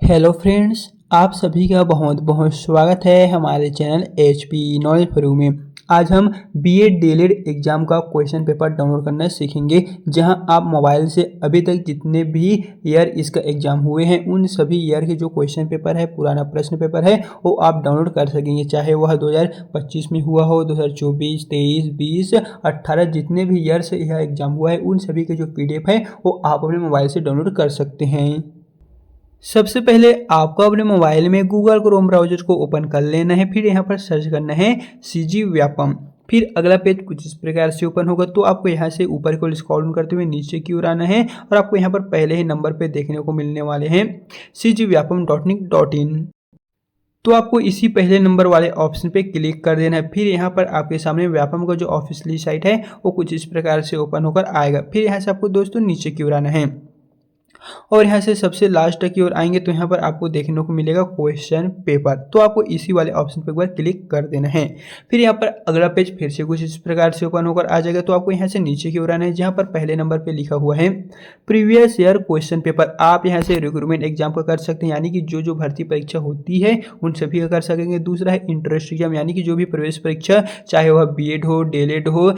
Hello friends, आप सभी का बहुत बहुत स्वागत है हमारे चैनल HP नॉलेज फॉर में। आज हम बीएड डीएलएड एग्ज़ाम का क्वेश्चन पेपर डाउनलोड करना सीखेंगे, जहां आप मोबाइल से अभी तक जितने भी ईयर इसका एग्ज़ाम हुए हैं उन सभी ईयर के जो क्वेश्चन पेपर है, पुराना प्रश्न पेपर है, वो आप डाउनलोड कर सकेंगे। चाहे वह 2025 में हुआ हो, 2024, 23, 20, 18 जितने भी ईयर से यह एग्ज़ाम हुआ है उन सभी के जो PDF है वो आप अपने मोबाइल से डाउनलोड कर सकते हैं। सबसे पहले आपको अपने मोबाइल में गूगल क्रोम ब्राउज़र को ओपन कर लेना है। फिर यहाँ पर सर्च करना है CG व्यापम। फिर अगला पेज कुछ इस प्रकार से ओपन होगा, तो आपको यहाँ से ऊपर को स्क्रॉल डाउन करते हुए नीचे की ओर आना है और आपको यहाँ पर पहले ही नंबर पे देखने को मिलने वाले हैं cgvyapam.nic.in। तो आपको इसी पहले नंबर वाले ऑप्शन पे क्लिक कर देना है। फिर यहाँ पर आपके सामने व्यापम का जो ऑफिशियली साइट है वो कुछ इस प्रकार से ओपन होकर आएगा। फिर यहाँ से आपको दोस्तों नीचे की ओर आना है और यहाँ से सबसे लास्ट की ओर आएंगे तो यहाँ पर आपको देखने को मिलेगा क्वेश्चन पेपर। तो आपको इसी वाले ऑप्शन पर एक बार क्लिक कर देना है। फिर यहाँ पर अगला पेज फिर से कुछ इस प्रकार से ओपन होकर आ जाएगा। तो आपको यहाँ से नीचे की ओर आना है, जहाँ पर पहले नंबर पे लिखा हुआ है प्रीवियस ईयर क्वेश्चन पेपर। आप यहाँ से रिक्रूटमेंट एग्जाम का कर सकते हैं, यानी कि जो भर्ती परीक्षा होती है उन सभी का कर सकेंगे। दूसरा है इंट्रेंस एग्जाम, यानी कि जो भी प्रवेश परीक्षा, चाहे वह बीएड हो, डीएलएड हो,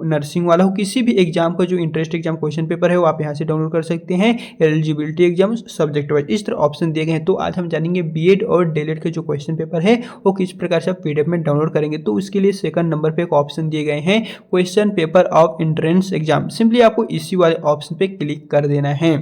नर्सिंग वाला हो, किसी भी एग्जाम का जो इंट्रेंस एग्जाम क्वेश्चन पेपर है वो आप यहाँ से डाउनलोड कर सकते हैं। एलिजिबिलिटी एग्जाम सब्जेक्ट वाइज इस तरह ऑप्शन दिए गए हैं। तो आज हम जानेंगे बीएड और डीएलएड के जो क्वेश्चन पेपर है वो किस प्रकार से आप PDF में डाउनलोड करेंगे। तो उसके लिए सेकंड नंबर पे एक ऑप्शन दिए गए हैं question paper of entrance exam. Simply आपको इसी वाले ऑप्शन पे क्लिक कर देना है।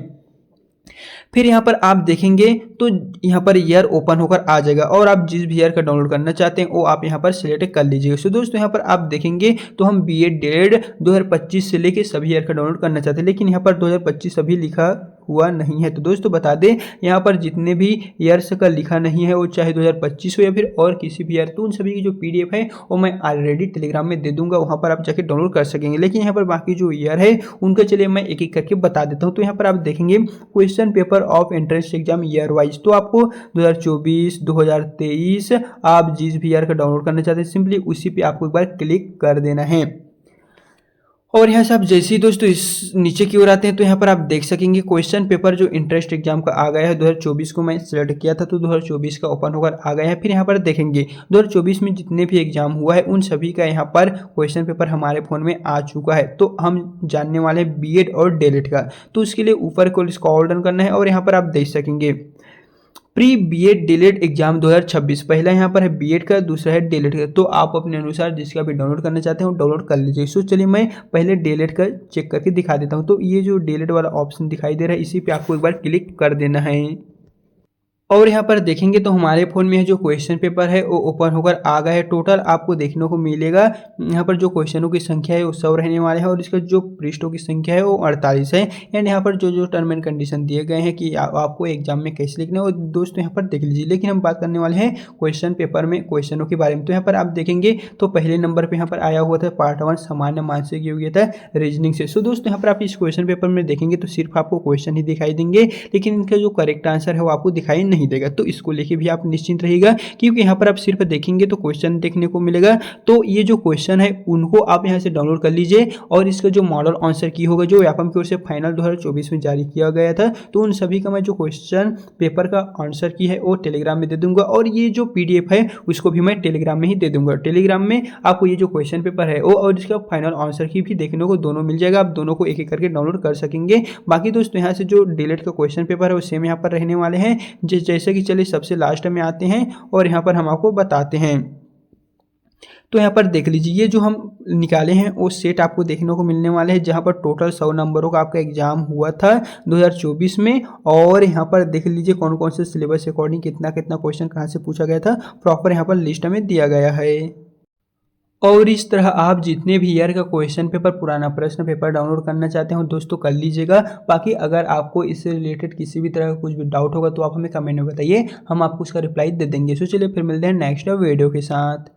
फिर यहाँ पर आप देखेंगे तो यहाँ पर ईयर ओपन होकर आ जाएगा और आप जिस भी ईयर का डाउनलोड करना चाहते हैं वो आप यहाँ पर सिलेक्ट कर लीजिएगा। सो दोस्तों यहाँ पर आप देखेंगे तो हम बीएड डीएलएड 2025 से लेके सभी ईयर का डाउनलोड करना चाहते हैं, लेकिन यहाँ पर 2025 अभी लिखा हुआ नहीं है। तो दोस्तों बता दें, यहाँ पर जितने भी ईयर्स का लिखा नहीं है वो चाहे 2025 हो या फिर और किसी भी ईयर, तो उन सभी की जो PDF है वो मैं ऑलरेडी टेलीग्राम में दे दूंगा, वहाँ पर आप जाके डाउनलोड कर सकेंगे। लेकिन यहाँ पर बाकी जो ईयर है उनका चलिए मैं एक एक करके बता देता हूँ। तो यहाँ पर आप देखेंगे question paper of entrance exam year wise, तो आपको 2024, 2023 आप जिस भी ईयर का डाउनलोड करना चाहते हैं सिंपली उसी पे आपको एक बार क्लिक कर देना है। और यहाँ से आप जैसे ही दोस्तों इस नीचे की ओर आते हैं तो यहाँ पर आप देख सकेंगे क्वेश्चन पेपर जो इंट्रेंस एग्जाम का आ गया है 2024 को मैं सिलेक्ट किया था, तो 2024 का ओपन होकर आ गया है। फिर यहाँ पर देखेंगे 2024 में जितने भी एग्जाम हुआ है उन सभी का यहाँ पर क्वेश्चन पेपर हमारे फ़ोन में आ चुका है। तो हम जानने वाले हैं बीएड और डीएलएड का। तो उसके लिए ऊपर को स्क्रॉल डाउन करना है और यहाँ पर आप देख सकेंगे प्री बीएड डीएलएड एग्जाम 2026। पहला यहाँ पर है बीएड का, दूसरा है डीएलएड का। तो आप अपने अनुसार जिसका भी डाउनलोड करना चाहते हैं वो डाउनलोड कर लीजिए। सो चलिए मैं पहले डीएलएड का चेक करके दिखा देता हूँ। तो ये जो डीएलएड वाला ऑप्शन दिखाई दे रहा है इसी पे आपको एक बार क्लिक कर देना है और यहाँ पर देखेंगे तो हमारे फ़ोन में जो क्वेश्चन पेपर है वो ओपन होकर आ गया है। टोटल आपको देखने को मिलेगा यहाँ पर जो क्वेश्चनों की संख्या है वो 100 रहने वाले हैं और इसका जो पृष्ठों की संख्या है वो 48 है। एंड यहाँ पर जो टर्म एंड कंडीशन दिए गए हैं कि आपको एग्जाम में कैसे लिखना है वो दोस्तों यहाँ पर देख लीजिए। लेकिन हम बात करने वाले हैं क्वेश्चन पेपर में क्वेश्चनों के बारे में। तो यहाँ पर आप देखेंगे तो पहले नंबर पर यहाँ पर आया हुआ था पार्ट 1 सामान्य मानसिक योग्यता रीजनिंग से। सो दोस्तों यहाँ पर आप इस क्वेश्चन पेपर में देखेंगे तो सिर्फ आपको क्वेश्चन ही दिखाई देंगे, लेकिन इनका जो करेक्ट आंसर है वो आपको दिखाई नहीं देगा। तो इसको लेके भी आप निश्चिंत रहिएगा, क्योंकि यहाँ पर आप सिर्फ देखेंगे तो क्वेश्चन देखने को मिलेगा। तो ये जो क्वेश्चन है उनको आप यहाँ से डाउनलोड कर लीजिए और इसका जो मॉडल आंसर की होगा जो व्यापम की ओर से फाइनल 2024 में जारी किया गया था, तो उन सभी का मैं जो क्वेश्चन पेपर का आंसर की है वो टेलीग्राम में दे दूंगा और ये जो PDF है उसको भी मैं टेलीग्राम में ही दे दूंगा। टेलीग्राम में आपको ये जो क्वेश्चन पेपर है वो और इसका फाइनल आंसर की भी देखने को दोनों मिल जाएगा। आप दोनों को एक एक करके डाउनलोड कर सकेंगे। बाकी दोस्तों यहाँ से जो डीएलएड का क्वेश्चन पेपर है वो सेम यहाँ पर रहने वाले हैं। जैसे कि चलिए सबसे लास्ट में आते हैं और यहाँ पर हम आपको बताते हैं। तो यहाँ पर देख लीजिए ये जो हम निकाले हैं वो सेट आपको देखने को मिलने वाले हैं, जहाँ पर टोटल 100 नंबरों का आपका एग्जाम हुआ था 2024 में। और यहाँ पर देख लीजिए कौन कौन से सिलेबस के अकॉर्डिंग कितना कितना क्वेश्चन कहाँ से पूछा गया था, प्रॉपर यहाँ पर लिस्ट में दिया गया है। और इस तरह आप जितने भी ईयर का क्वेश्चन पेपर पुराना प्रश्न पेपर डाउनलोड करना चाहते हो दोस्तों कर लीजिएगा। बाकी अगर आपको इससे रिलेटेड किसी भी तरह का कुछ भी डाउट होगा तो आप हमें कमेंट में बताइए, हम आपको उसका रिप्लाई दे देंगे। सो चलिए फिर मिलते हैं नेक्स्ट वीडियो के साथ।